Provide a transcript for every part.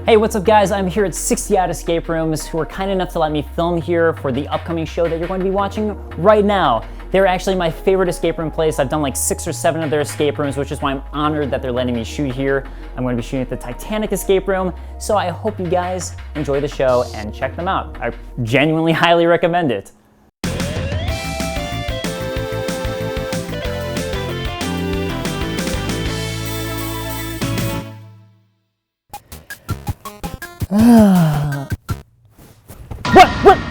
Hey, what's up guys? I'm here at 60 Odd Escape Rooms, who are kind enough to let me film here for the upcoming show that you're going to be watching right now. They're actually my favorite escape room place. I've done like 6 or 7 of their escape rooms, which is why I'm honored that they're letting me shoot here. I'm going to be shooting at the Titanic escape room, so I hope you guys enjoy the show and check them out. I genuinely highly recommend it.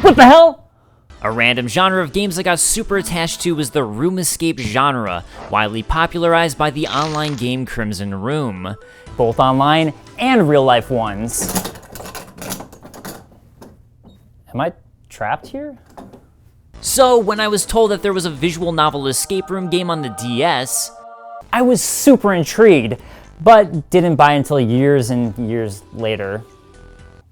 What the hell? A random genre of games I got super attached to was the room escape genre, widely popularized by the online game Crimson Room. Both online and real life ones. Am I trapped here? So when I was told that there was a visual novel escape room game on the DS, I was super intrigued, but didn't buy until years and years later.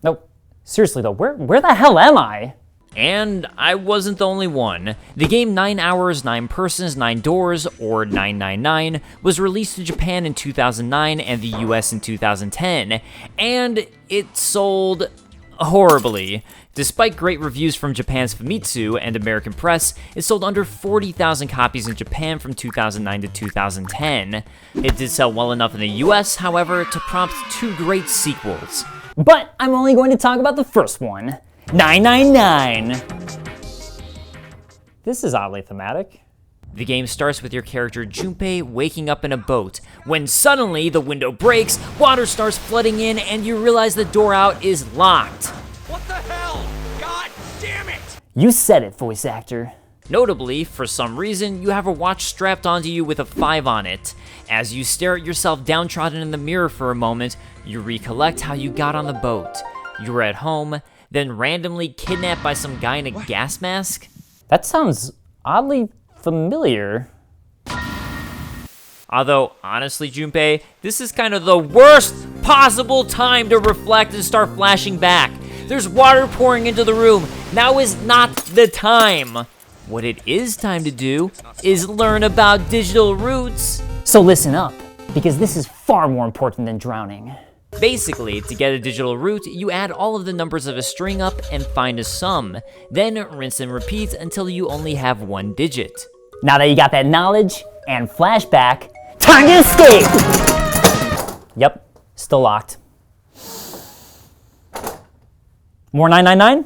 Nope. Seriously though, where the hell am I? and I wasn't the only one. The game 9 Hours, 9 Persons, 9 Doors, or 999, was released in Japan in 2009 and the US in 2010, and it sold horribly. Despite great reviews from Japan's Famitsu and American press, it sold under 40,000 copies in Japan from 2009 to 2010. It did sell well enough in the US, however, to prompt 2 great sequels. But I'm only going to talk about the first one, 999. This is oddly thematic. The game starts with your character Junpei waking up in a boat, when suddenly the window breaks, water starts flooding in, and you realize the door out is locked. What the hell? God damn it! You said it, voice actor. Notably, for some reason, you have a watch strapped onto you with a 5 on it. As you stare at yourself downtrodden in the mirror for a moment, you recollect how you got on the boat. You were at home, then randomly kidnapped by some guy in a gas mask. That sounds oddly familiar. Although, honestly, Junpei, this is kind of the worst possible time to reflect and start flashing back. There's water pouring into the room. Now is not the time. What it is time to do is learn about digital roots. So listen up, because this is far more important than drowning. Basically, to get a digital root, you add all of the numbers of a string up and find a sum. Then rinse and repeat until you only have 1 digit. Now that you got that knowledge and flashback, time to escape! Yep, still locked. More 999?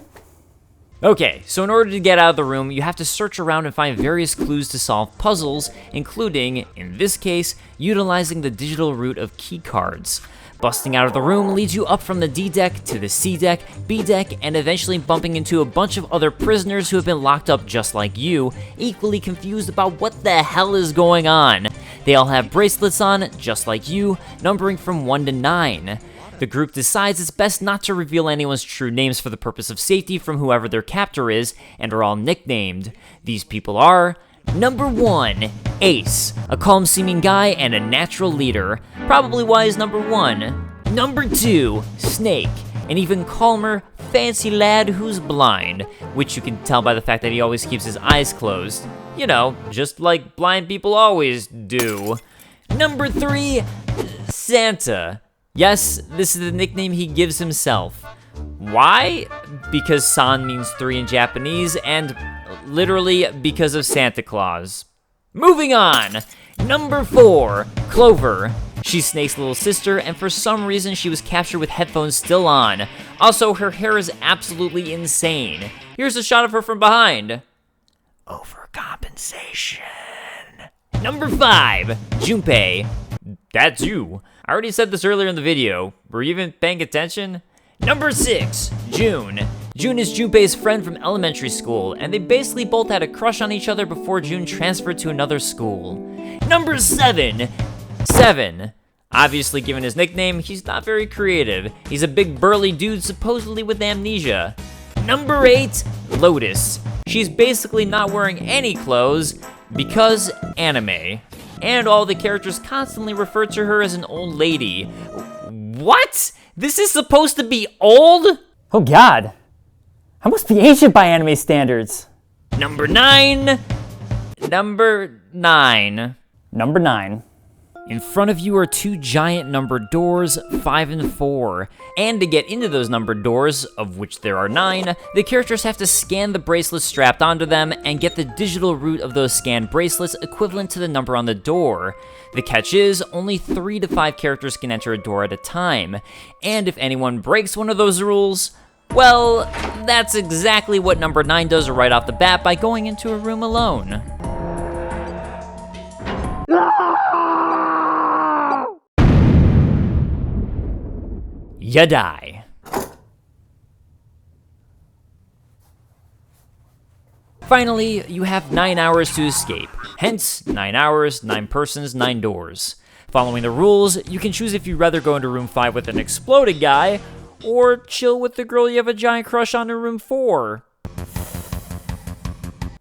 Okay, so in order to get out of the room, you have to search around and find various clues to solve puzzles, including, in this case, utilizing the digital root of key cards. Busting out of the room leads you up from the D deck to the C deck, B deck, and eventually bumping into a bunch of other prisoners who have been locked up just like you, equally confused about what the hell is going on. They all have bracelets on, just like you, numbering from 1 to 9. The group decides it's best not to reveal anyone's true names for the purpose of safety from whoever their captor is, and are all nicknamed. These people are: Number 1, Ace, a calm-seeming guy and a natural leader, probably why he's number 1. Number 2, Snake, an even calmer, fancy lad who's blind, which you can tell by the fact that he always keeps his eyes closed. You know, just like blind people always do. Number 3, Santa. Yes, this is the nickname he gives himself. Why? Because San means 3 in Japanese, and literally because of Santa Claus. Moving on! Number 4, Clover. She's Snake's little sister, and for some reason she was captured with headphones still on. Also, her hair is absolutely insane. Here's a shot of her from behind. Overcompensation. Number 5, Junpei. That's you. I already said this earlier in the video. Were you even paying attention? Number 6, June. June is Junpei's friend from elementary school, and they basically both had a crush on each other before June transferred to another school. Number 7, Seven. Obviously, given his nickname, he's not very creative. He's a big burly dude supposedly with amnesia. Number 8, Lotus. She's basically not wearing any clothes because anime. And all the characters constantly refer to her as an old lady. What? This is supposed to be old? Oh god. I must be ancient by anime standards. Number 9. Number 9. In front of you are two giant numbered doors, 5 and 4. And to get into those numbered doors, of which there are 9, the characters have to scan the bracelets strapped onto them and get the digital root of those scanned bracelets equivalent to the number on the door. The catch is, only 3 to 5 characters can enter a door at a time. And if anyone breaks one of those rules, well, that's exactly what number 9 does right off the bat by going into a room alone. You die. Finally, you have 9 hours to escape. Hence, 9 hours, 9 persons, 9 doors. Following the rules, you can choose if you'd rather go into room 5 with an exploded guy, or chill with the girl you have a giant crush on in room 4.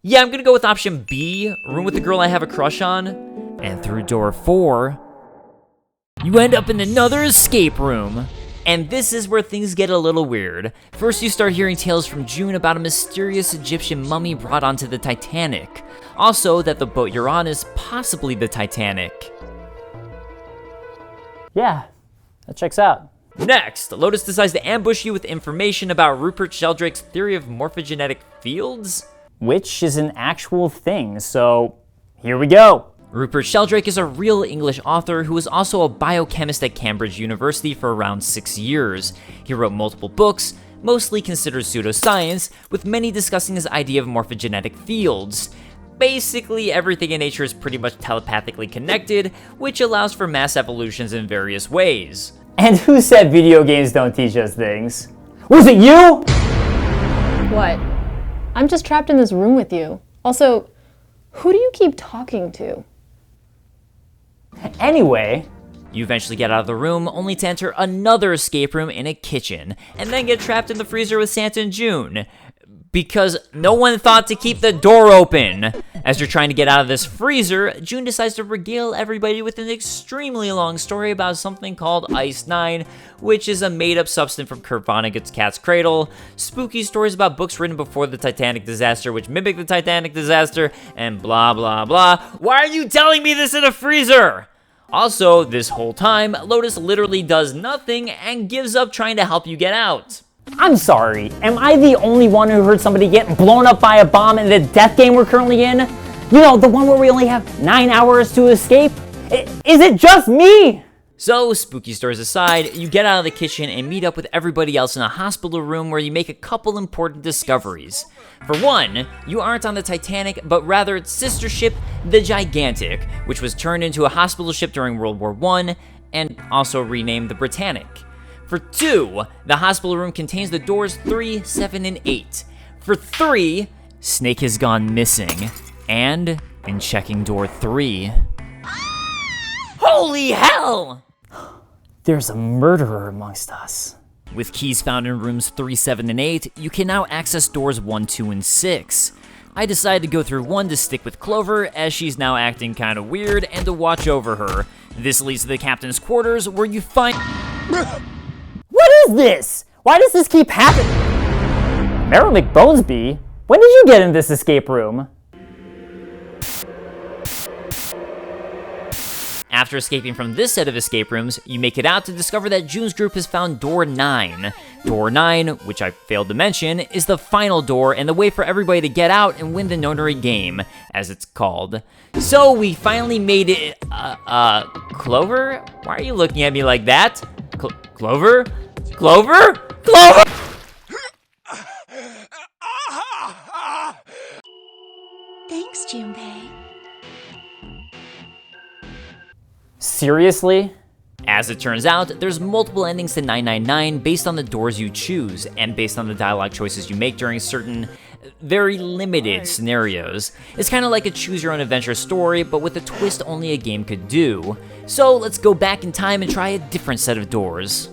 Yeah, I'm gonna go with option B, room with the girl I have a crush on. And through door 4, you end up in another escape room. And this is where things get a little weird. First, you start hearing tales from June about a mysterious Egyptian mummy brought onto the Titanic. Also, that the boat you're on is possibly the Titanic. Yeah, that checks out. Next, Lotus decides to ambush you with information about Rupert Sheldrake's theory of morphogenetic fields. Which is an actual thing, so here we go. Rupert Sheldrake is a real English author who was also a biochemist at Cambridge University for around 6 years. He wrote multiple books, mostly considered pseudoscience, with many discussing his idea of morphogenetic fields. Basically, everything in nature is pretty much telepathically connected, which allows for mass evolutions in various ways. And who said video games don't teach us things? Was it you? What? I'm just trapped in this room with you. Also, who do you keep talking to? Anyway, You eventually get out of the room, only to enter another escape room in a kitchen, and then get trapped in the freezer with Santa and June. Because no one thought to keep the door open. As you're trying to get out of this freezer, June decides to regale everybody with an extremely long story about something called Ice 9, which is a made-up substance from Kurt Vonnegut's Cat's Cradle, spooky stories about books written before the Titanic disaster which mimic the Titanic disaster, and blah blah blah. Why are you telling me this in a freezer? Also, this whole time, Lotus literally does nothing and gives up trying to help you get out. I'm sorry, am I the only one who heard somebody get blown up by a bomb in the death game we're currently in? You know, the one where we only have 9 hours to escape? Is it just me? So, spooky stories aside, you get out of the kitchen and meet up with everybody else in a hospital room where you make a couple important discoveries. For one, you aren't on the Titanic, but rather its sister ship, the Gigantic, which was turned into a hospital ship during World War I, and also renamed the Britannic. For 2, the hospital room contains the doors 3, 7, and 8. For 3, Snake has gone missing. And, in checking door 3... Holy hell! There's a murderer amongst us. With keys found in rooms 3, 7, and 8, you can now access doors 1, 2, and 6. I decided to go through 1 to stick with Clover, as she's now acting kinda weird, and to watch over her. This leads to the captain's quarters, where you find... What is this? Why does this keep happening? Meryl McBonesby? When did you get in this escape room? After escaping from this set of escape rooms, you make it out to discover that June's group has found door 9. Door 9, which I failed to mention, is the final door and the way for everybody to get out and win the nonary game, as it's called. So we finally made it, Clover? Why are you looking at me like that? Clover? Clover? Clover! Thanks, Junpei. Seriously? As it turns out, there's multiple endings to 999 based on the doors you choose, and based on the dialogue choices you make during certain, very limited scenarios. It's kind of like a choose-your-own-adventure story, but with a twist only a game could do. So let's go back in time and try a different set of doors.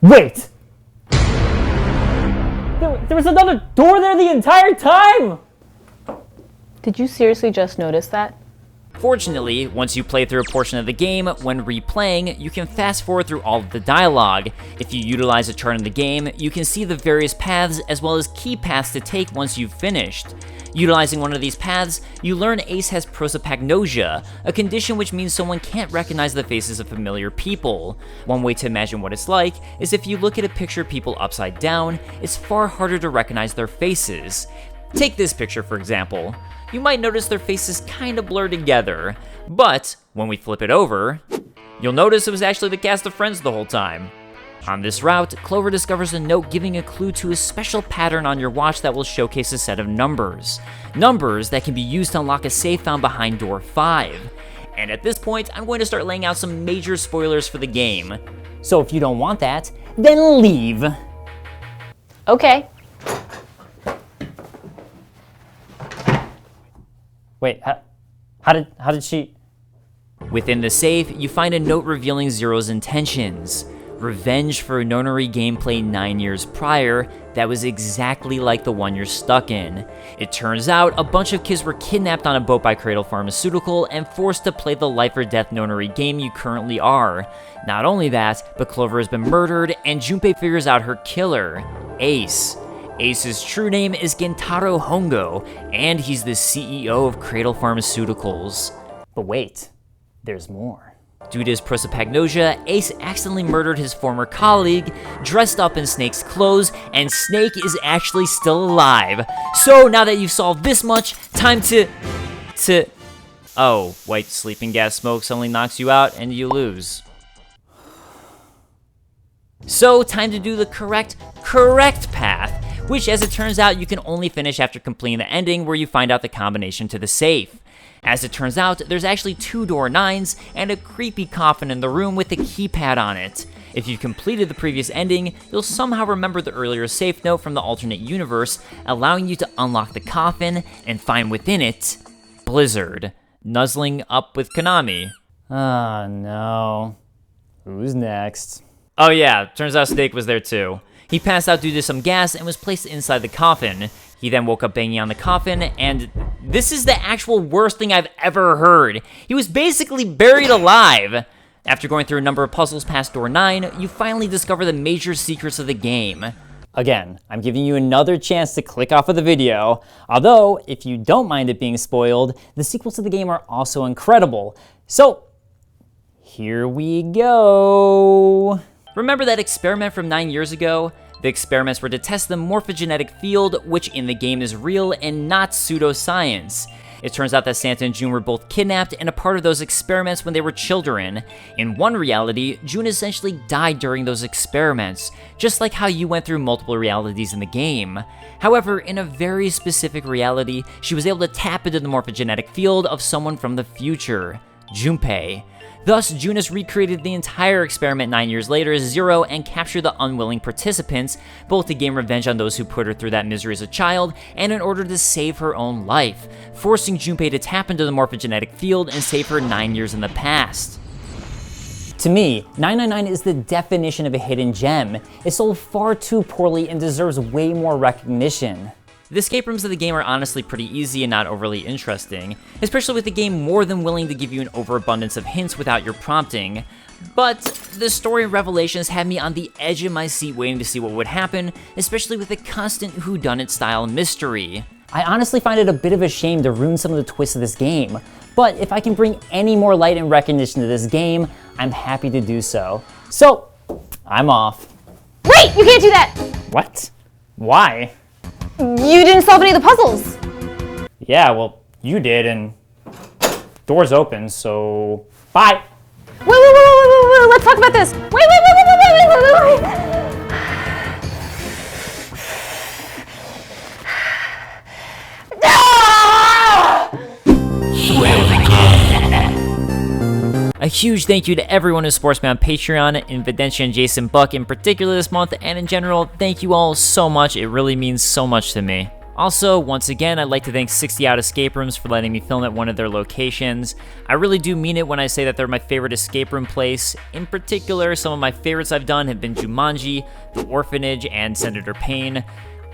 Wait! There was another door there the entire time! Did you seriously just notice that? Fortunately, once you play through a portion of the game, when replaying, you can fast forward through all of the dialogue. If you utilize a chart in the game, you can see the various paths as well as key paths to take once you've finished. Utilizing one of these paths, you learn Ace has prosopagnosia, a condition which means someone can't recognize the faces of familiar people. One way to imagine what it's like is if you look at a picture of people upside down, it's far harder to recognize their faces. Take this picture for example. You might notice their faces kinda blur together, but when we flip it over, you'll notice it was actually the cast of Friends the whole time. On this route, Clover discovers a note giving a clue to a special pattern on your watch that will showcase a set of numbers. Numbers that can be used to unlock a safe found behind door 5. And at this point, I'm going to start laying out some major spoilers for the game. So if you don't want that, then leave. Okay. Wait, how did she... Within the safe, you find a note revealing Zero's intentions. Revenge for a nonary gameplay 9 years prior that was exactly like the one you're stuck in. It turns out a bunch of kids were kidnapped on a boat by Cradle Pharmaceutical and forced to play the life or death nonary game you currently are. Not only that, but Clover has been murdered and Junpei figures out her killer, Ace. Ace's true name is Gentaro Hongo, and he's the CEO of Cradle Pharmaceuticals. But wait, there's more. Due to his prosopagnosia, Ace accidentally murdered his former colleague, dressed up in Snake's clothes, and Snake is actually still alive. So now that you've solved this much, time to... Oh, white sleeping gas smoke suddenly knocks you out and you lose. So time to do the correct path, which as it turns out you can only finish after completing the ending where you find out the combination to the safe. As it turns out, there's actually 2 door 9s and a creepy coffin in the room with a keypad on it. If you've completed the previous ending, you'll somehow remember the earlier safe note from the alternate universe, allowing you to unlock the coffin and find within it Blizzard, nuzzling up with Konami. Oh no. Who's next? Oh yeah, turns out Snake was there too. He passed out due to some gas and was placed inside the coffin. He then woke up banging on the coffin, and this is the actual worst thing I've ever heard. He was basically buried alive. After going through a number of puzzles past door 9, you finally discover the major secrets of the game. Again, I'm giving you another chance to click off of the video. Although, if you don't mind it being spoiled, the sequels to the game are also incredible. So, here we go. Remember that experiment from 9 years ago? The experiments were to test the morphogenetic field, which in the game is real and not pseudoscience. It turns out that Santa and June were both kidnapped and a part of those experiments when they were children. In one reality, June essentially died during those experiments, just like how you went through multiple realities in the game. However, in a very specific reality, she was able to tap into the morphogenetic field of someone from the future, Junpei. Thus, June has recreated the entire experiment 9 years later as Zero and captured the unwilling participants, both to gain revenge on those who put her through that misery as a child, and in order to save her own life, forcing Junpei to tap into the morphogenetic field and save her 9 years in the past. To me, 999 is the definition of a hidden gem. It's sold far too poorly and deserves way more recognition. The escape rooms of the game are honestly pretty easy and not overly interesting, especially with the game more than willing to give you an overabundance of hints without your prompting. But the story and revelations had me on the edge of my seat waiting to see what would happen, especially with the constant whodunit style mystery. I honestly find it a bit of a shame to ruin some of the twists of this game, but if I can bring any more light and recognition to this game, I'm happy to do so. So, I'm off. Wait, you can't do that! What? Why? You didn't solve any of the puzzles. Yeah, well, you did, and door's open, so bye. Wait, let's talk about this. Wait. A huge thank you to everyone who supports me on Patreon, Invidentia and Jason Buck in particular this month, and in general, thank you all so much. It really means so much to me. Also, once again, I'd like to thank 60 Out Escape Rooms for letting me film at one of their locations. I really do mean it when I say that they're my favorite escape room place. In particular, some of my favorites I've done have been Jumanji, The Orphanage, and Senator Payne.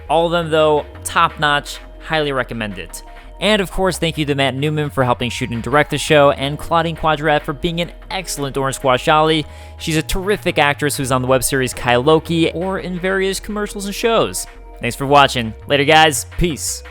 All of them, though, top-notch, highly recommend it. And of course, thank you to Matt Newman for helping shoot and direct the show, and Claudine Quadrat for being an excellent Orange Squash Olly. She's a terrific actress who's on the web series Kai Loki or in various commercials and shows. Thanks for watching. Later, guys. Peace.